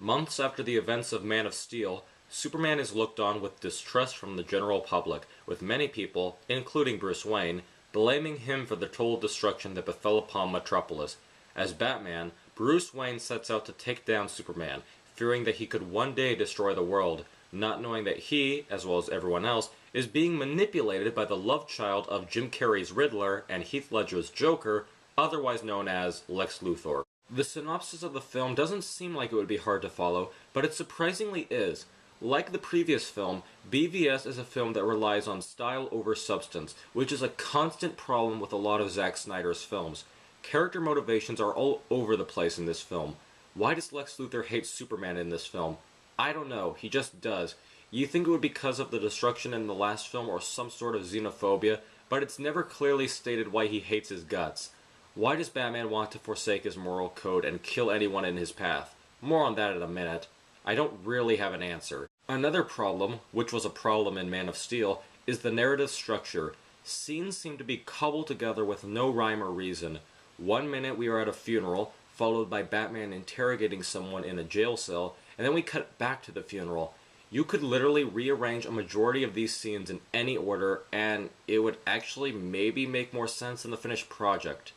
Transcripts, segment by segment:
Months after the events of Man of Steel, Superman is looked on with distrust from the general public, with many people, including Bruce Wayne, blaming him for the total destruction that befell upon Metropolis. As Batman, Bruce Wayne sets out to take down Superman, fearing that he could one day destroy the world, not knowing that he, as well as everyone else, is being manipulated by the love child of Jim Carrey's Riddler and Heath Ledger's Joker, otherwise known as Lex Luthor. The synopsis of the film doesn't seem like it would be hard to follow, but it surprisingly is. Like the previous film, BVS is a film that relies on style over substance, which is a constant problem with a lot of Zack Snyder's films. Character motivations are all over the place in this film. Why does Lex Luthor hate Superman in this film? I don't know, he just does. You think it would be because of the destruction in the last film or some sort of xenophobia, but it's never clearly stated why he hates his guts. Why does Batman want to forsake his moral code and kill anyone in his path? More on that in a minute. I don't really have an answer. Another problem, which was a problem in Man of Steel, is the narrative structure. Scenes seem to be cobbled together with no rhyme or reason. One minute we are at a funeral, followed by Batman interrogating someone in a jail cell, and then we cut back to the funeral. You could literally rearrange a majority of these scenes in any order, and it would actually maybe make more sense in the finished project.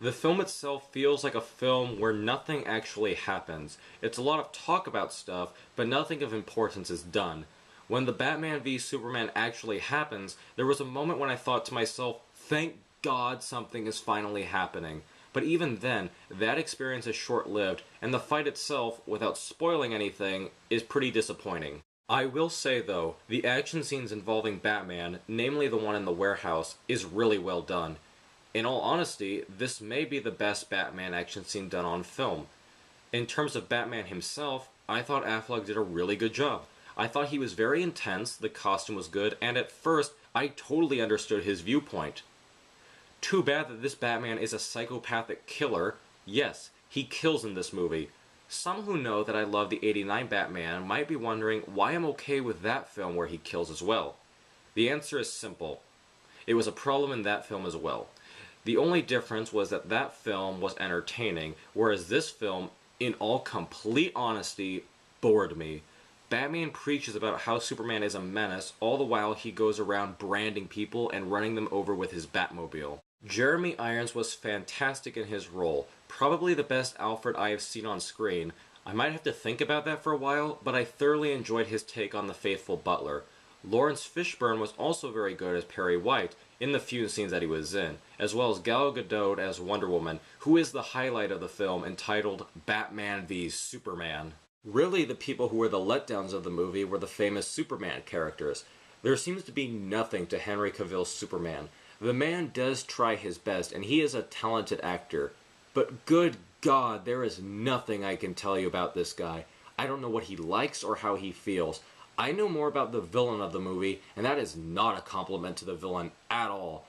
The film itself feels like a film where nothing actually happens. It's a lot of talk about stuff, but nothing of importance is done. When the Batman v Superman actually happens, there was a moment when I thought to myself, thank God something is finally happening. But even then, that experience is short-lived, and the fight itself, without spoiling anything, is pretty disappointing. I will say though, the action scenes involving Batman, namely the one in the warehouse, is really well done. In all honesty, this may be the best Batman action scene done on film. In terms of Batman himself, I thought Affleck did a really good job. I thought he was very intense, the costume was good, and at first, I totally understood his viewpoint. Too bad that this Batman is a psychopathic killer. Yes, he kills in this movie. Some who know that I love the '89 Batman might be wondering why I'm okay with that film where he kills as well. The answer is simple. It was a problem in that film as well. The only difference was that that film was entertaining, whereas this film, in all complete honesty, bored me. Batman preaches about how Superman is a menace, all the while he goes around branding people and running them over with his Batmobile. Jeremy Irons was fantastic in his role, probably the best Alfred I have seen on screen. I might have to think about that for a while, but I thoroughly enjoyed his take on the faithful butler. Lawrence Fishburne was also very good as Perry White, in the few scenes that he was in, as well as Gal Gadot as Wonder Woman, who is the highlight of the film, entitled Batman v Superman. Really, the people who were the letdowns of the movie were the famous Superman characters. There seems to be nothing to Henry Cavill's Superman. The man does try his best, and he is a talented actor. But good God, there is nothing I can tell you about this guy. I don't know what he likes or how he feels. I know more about the villain of the movie, and that is not a compliment to the villain at all.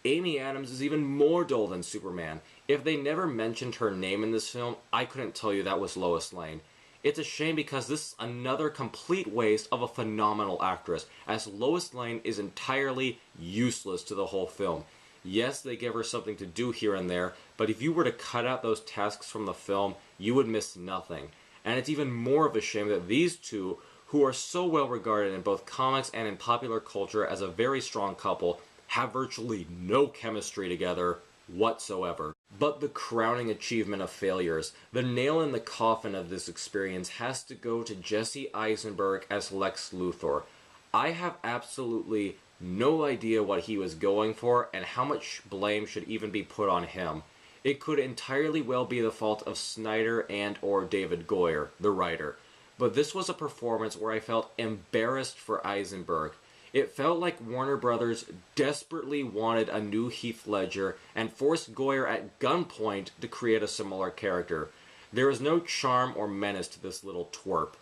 Amy Adams is even more dull than Superman. If they never mentioned her name in this film, I couldn't tell you that was Lois Lane. It's a shame because this is another complete waste of a phenomenal actress, as Lois Lane is entirely useless to the whole film. Yes, they give her something to do here and there, but if you were to cut out those tasks from the film, you would miss nothing. And it's even more of a shame that these two, who are so well regarded in both comics and in popular culture as a very strong couple, have virtually no chemistry together whatsoever. But the crowning achievement of failures, the nail in the coffin of this experience, has to go to Jesse Eisenberg as Lex Luthor. I have absolutely no idea what he was going for and how much blame should even be put on him. It could entirely well be the fault of Snyder and or David Goyer, the writer. But this was a performance where I felt embarrassed for Eisenberg. It felt like Warner Brothers desperately wanted a new Heath Ledger and forced Goyer at gunpoint to create a similar character. There is no charm or menace to this little twerp.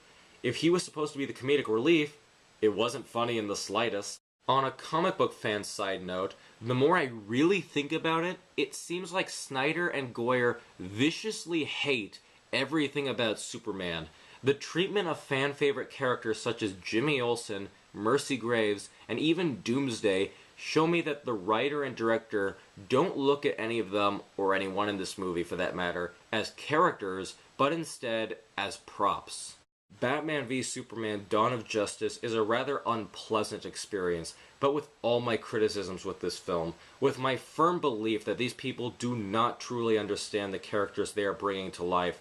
If he was supposed to be the comedic relief, it wasn't funny in the slightest. On a comic book fan side note, the more I really think about it, it seems like Snyder and Goyer viciously hate everything about Superman. The treatment of fan-favorite characters such as Jimmy Olsen, Mercy Graves, and even Doomsday Show me that the writer and director don't look at any of them, or anyone in this movie for that matter, as characters, but instead as props. Batman v Superman Dawn of Justice is a rather unpleasant experience, but with all my criticisms with this film, with my firm belief that these people do not truly understand the characters they are bringing to life,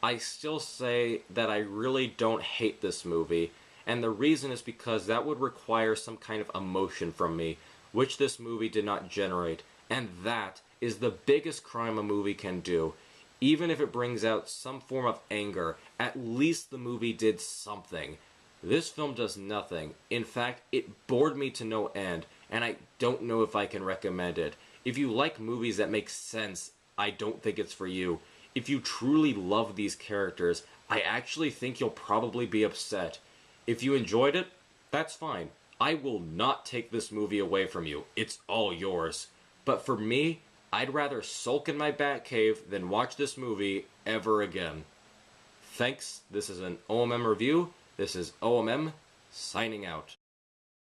I still say that I really don't hate this movie, and the reason is because that would require some kind of emotion from me, which this movie did not generate, and that is the biggest crime a movie can do. Even if it brings out some form of anger, at least the movie did something. This film does nothing. In fact, it bored me to no end, and I don't know if I can recommend it. If you like movies that make sense, I don't think it's for you. If you truly love these characters, I actually think you'll probably be upset. If you enjoyed it, that's fine. I will not take this movie away from you. It's all yours. But for me, I'd rather sulk in my Batcave than watch this movie ever again. Thanks. This is an O.M.M review. This is O.M.M signing out.